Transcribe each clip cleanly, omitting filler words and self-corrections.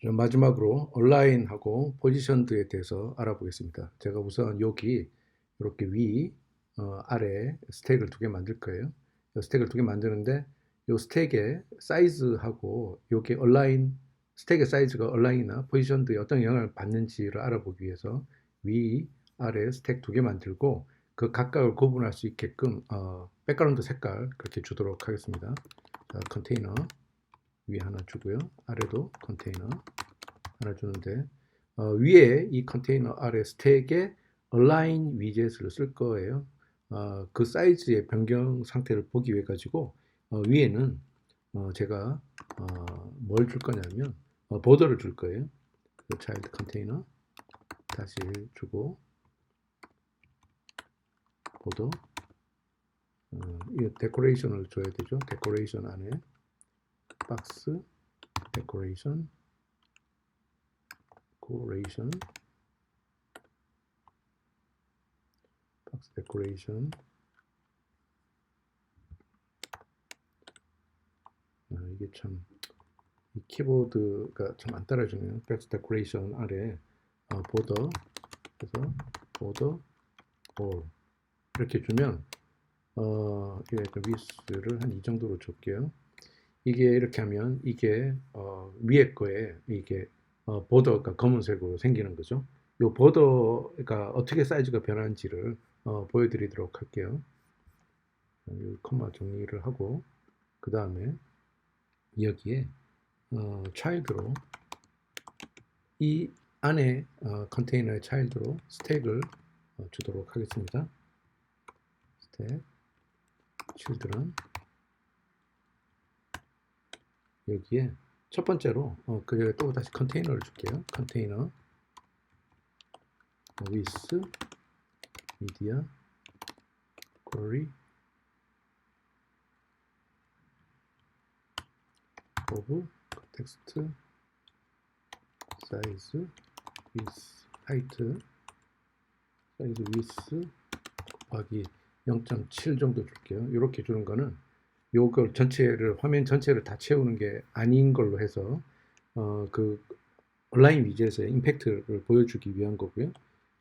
마지막으로 온라인하고 포지션드에 대해서 알아보겠습니다. 제가 우선 여기 이렇게 아래 스택을 두 개 만들 거예요. 이 스택을 두 개 만드는데 이 스택의 사이즈하고 여기 스택의 사이즈가 온라인이나 포지션드에 어떤 영향을 받는지를 알아보기 위해서 위, 아래 스택 두 개 만들고 그 각각을 구분할 수 있게끔 백그라운드 색깔 그렇게 주도록 하겠습니다. 자, 컨테이너 위 하나 주고요. 아래도 컨테이너 하나 주는데 위에 이 컨테이너 아래 스택에 align 위젯을 쓸 거예요. 그 사이즈의 변경 상태를 보기 위해 가지고 위에는 제가 뭘 줄 거냐면 보더를 줄 거예요. 그 차일드 컨테이너 다시 주고 보더 이 데코레이션을 줘야 되죠. 데코레이션 안에 박스 데코레이션 박스 데코레이션 이게 참 이 키보드가 참 안 따라주네요. 박스 데코레이션 아래 보더 그래서 보더 올 이렇게 주면 이게 위스를 한 이 정도로 줄게요. 이게 이렇게 하면 이게 위에 거에 이게 보더가 검은색으로 생기는 거죠. 이 보더가 어떻게 사이즈가 변하는지를 보여드리도록 할게요. 이 컴마 정리를 하고 그 다음에 여기에 차일드로 이 안에 컨테이너의 차일드로 스택을 주도록 하겠습니다. 스택 children 여기에 첫 번째로 그리고 또 다시 컨테이너를 줄게요. 컨테이너 with media query of text size with height 사이즈 with 곱하기 0.7 정도 줄게요. 이렇게 주는 거는 요걸 전체를 화면 전체를 다 채우는 게 아닌 걸로 해서 그 온라인 위젯의 임팩트를 보여주기 위한 거고요.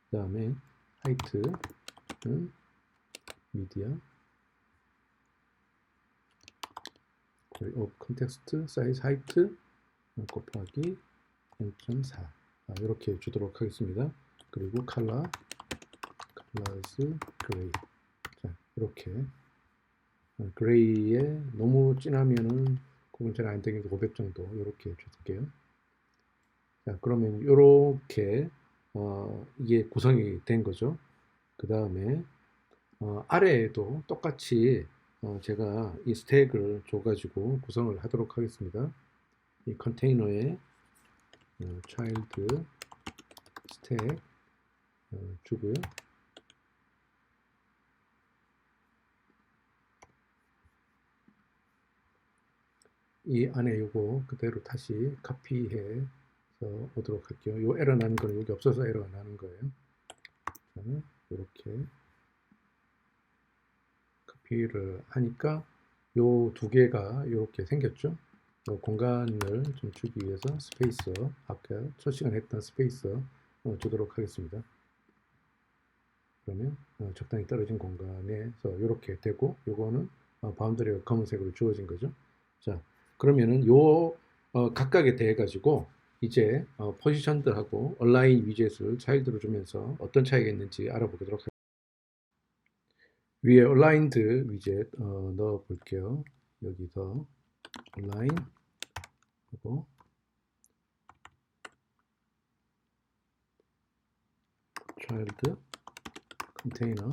그 다음에 하이트는 미디어 컨텍스트 사이즈 하이트 곱하기 0.4 이렇게 주도록 하겠습니다. 그리고 컬러스 그레이 자, 이렇게 그레이에 너무 진하면은 그건 잘 안 되니까 500 정도 이렇게 줄게요. 자, 그러면 이렇게 이게 구성이 된 거죠. 그 다음에 아래에도 똑같이 제가 이 스택을 줘가지고 구성을 하도록 하겠습니다. 이 컨테이너에 child 스택 주고요. 이 안에 요거 그대로 다시 카피해서 오도록 할게요. 요 에러 나는 거는 여기 없어서 에러가 나는 거예요. 자, 이렇게 카피를 하니까 요 두 개가 이렇게 생겼죠. 요 공간을 좀 주기 위해서 스페이서 아까 첫 시간에 했던 스페이서 주도록 하겠습니다. 그러면 적당히 떨어진 공간에서 이렇게 되고 요거는 바운더리가 검은색으로 주어진 거죠. 자, 그러면은 요 각각에 대해 가지고 이제 포지션들하고 온라인 위젯을 차일드로 주면서 어떤 차이가 있는지 알아보도록 하겠습니다. 위에 얼라인드 위젯 넣어 볼게요. 여기서 온라인 하고 차일드 컨테이너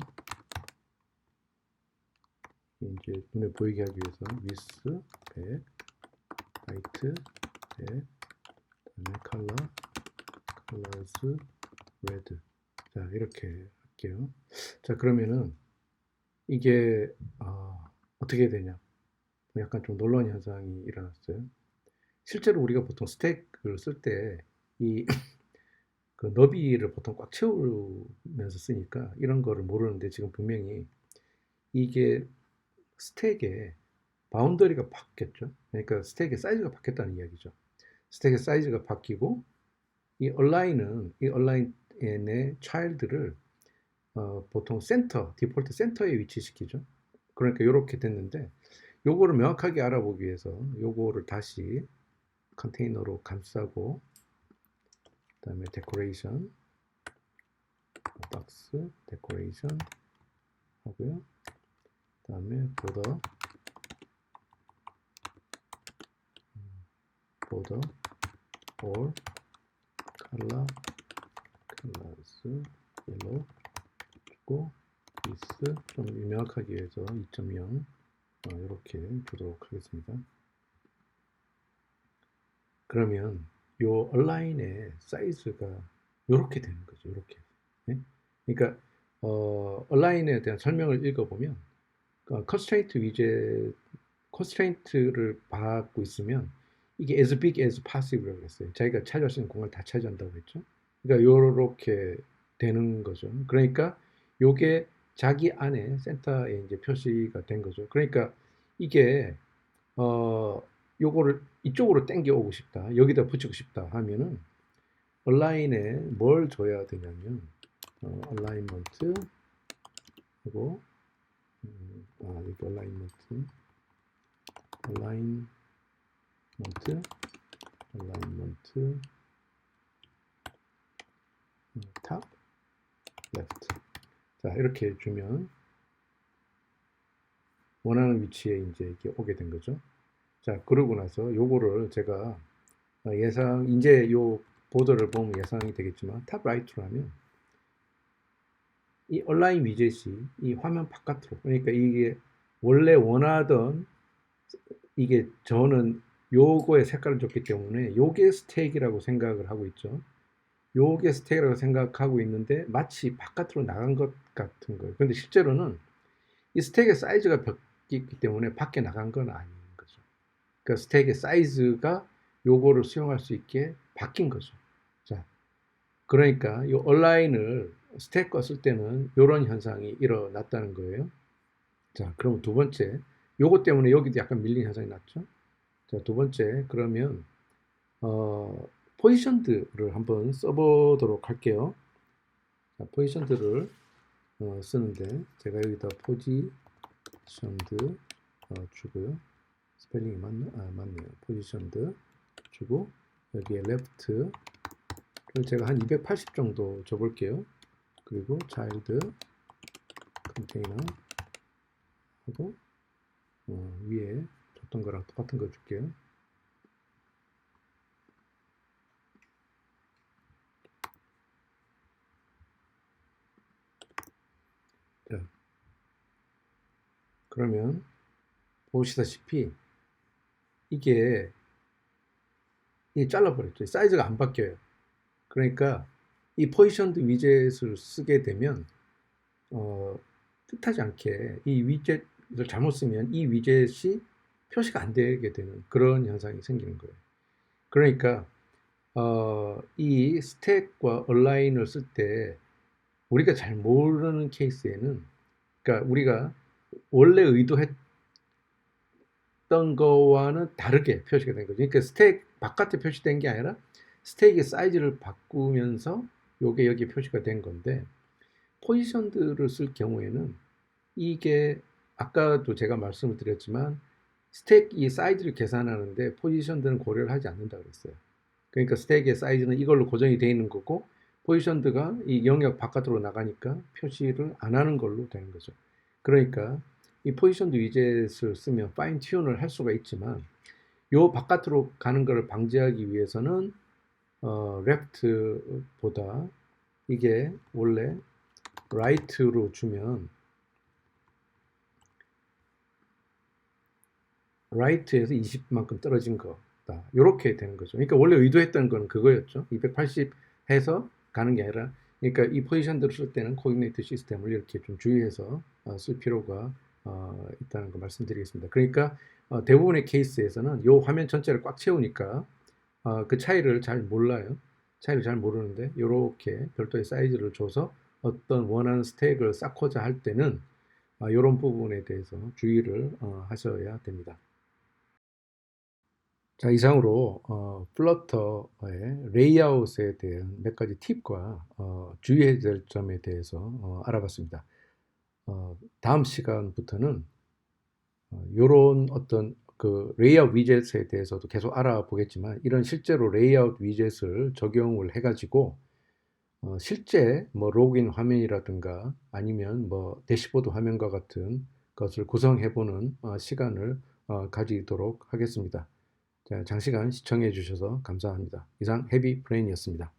이제 눈에 보이게 하기 위해서 위스 100 화이트 100 그다음에 컬러스 레드 자 이렇게 할게요. 자 그러면은 이게 어떻게 되냐 약간 좀 놀라운 현상이 일어났어요. 실제로 우리가 보통 스택을 쓸 때 이 그 너비를 보통 꽉 채우면서 쓰니까 이런 거를 모르는데 지금 분명히 이게 스택의 바운더리가 바뀌었죠. 그러니까 스택의 사이즈가 바뀌었다는 이야기죠. 스택의 사이즈가 바뀌고 이 얼라인의 차일드를 보통 디폴트 센터에 위치시키죠. 그러니까 이렇게 됐는데 요거를 명확하게 알아보기 위해서 요거를 다시 컨테이너로 감싸고 그다음에 데코레이션 박스 데코레이션 하고요. 그다음에 보더 all 컬러스 옐로우 주고 is 좀 명확하게 해서 2.0 이렇게 주도록 하겠습니다. 그러면 요 얼라인의 사이즈가 이렇게 되는 거죠. 이렇게. 네? 그러니까 얼라인에 대한 설명을 읽어보면 컨스트레인트를 받고 있으면 이게 as big as possible이라고 했어요. 자기가 차지할 수 있는 공간을 다 차지한다고 했죠. 그러니까 요렇게 되는 거죠. 그러니까 요게 자기 안에 센터에 이제 표시가 된 거죠. 그러니까 이게 요거를 이쪽으로 당겨 오고 싶다. 여기다 붙이고 싶다 하면은 얼라인에 뭘 줘야 되냐면 얼라인먼트 하고 여기 얼라인먼트 탑 레프트 자 이렇게 주면 원하는 위치에 이제 이렇게 오게 된 거죠. 자 그러고 나서 요거를 제가 이제 요 보더를 보면 예상이 되겠지만 탑 라이트로 하면 이 얼라인 위젯이 이 화면 바깥으로 그러니까 이게 원래 원하던 이게 저는 요거의 색깔을 줬기 때문에 요게 스택이라고 생각을 하고 있죠. 요게 스택이라고 생각하고 있는데 마치 바깥으로 나간 것 같은 거예요. 그런데 실제로는 이 스택의 사이즈가 바뀌기 때문에 밖에 나간 건 아닌 거죠. 그러니까 스택의 사이즈가 요거를 수용할 수 있게 바뀐 거죠. 자, 그러니까 이 얼라인을 스택 껐을 때는 이런 현상이 일어났다는 거예요. 자, 그럼 두 번째, 요거 때문에 여기도 약간 밀린 현상이 났죠. 자, 두 번째, 그러면 포지션드를 한번 써보도록 할게요. 자, 포지션드를 쓰는데 제가 여기다 포지션드 주고요. 스펠링이 맞네요. 포지션드 주고 여기에 left를 제가 한 280 정도 줘볼게요. 그리고 child 컨테이너 하고 위에 줬던 거랑 똑같은 거 줄게요. 자, 그러면 보시다시피 이게 잘라버렸죠. 사이즈가 안 바뀌어요. 그러니까 이 포지션드 위젯을 쓰게 되면 뜻하지 않게 이 위젯을 잘못 쓰면 이 위젯이 표시가 안 되게 되는 그런 현상이 생기는 거예요. 그러니까 이 스택과 얼라인을 쓸 때 우리가 잘 모르는 케이스에는 그러니까 우리가 원래 의도했던 거와는 다르게 표시가 된 거죠. 그러니까 스택 바깥에 표시된 게 아니라 스택의 사이즈를 바꾸면서 요게 여기 표시가 된 건데 포지션드를 쓸 경우에는 이게 아까도 제가 말씀을 드렸지만 스택 이 사이즈를 계산하는데 포지션드는 고려를 하지 않는다 그랬어요. 그러니까 스택의 사이즈는 이걸로 고정이 되어 있는 거고 포지션드가 이 영역 바깥으로 나가니까 표시를 안 하는 걸로 되는 거죠. 그러니까 이 포지션드 위젯을 쓰면 파인 튠을 할 수가 있지만 요 바깥으로 가는 것을 방지하기 위해서는 left보다 이게 원래 right로 주면 right에서 20만큼 떨어진 거다. 이렇게 되는 거죠. 그러니까 원래 의도했던 건 그거였죠. 280 해서 가는 게 아니라 그러니까 이 포지션들을 쓸 때는 코디네이트 시스템을 이렇게 좀 주의해서 쓸 필요가 있다는 거 말씀드리겠습니다. 그러니까 대부분의 케이스에서는 이 화면 전체를 꽉 채우니까 그 차이를 잘 몰라요. 차이를 잘 모르는데 이렇게 별도의 사이즈를 줘서 어떤 원하는 스택을 쌓고자 할 때는 이런 부분에 대해서 주의를 하셔야 됩니다. 자, 이상으로 플러터의 레이아웃에 대한 몇 가지 팁과 주의해야 될 점에 대해서 알아봤습니다. 다음 시간부터는 요런 어떤 그 레이아웃 위젯에 대해서도 계속 알아보겠지만, 이런 실제로 레이아웃 위젯을 적용을 해가지고 실제 뭐 로그인 화면이라든가 아니면 뭐 대시보드 화면과 같은 것을 구성해보는 시간을 가지도록 하겠습니다. 자, 장시간 시청해 주셔서 감사합니다. 이상 헤비 브레인이었습니다.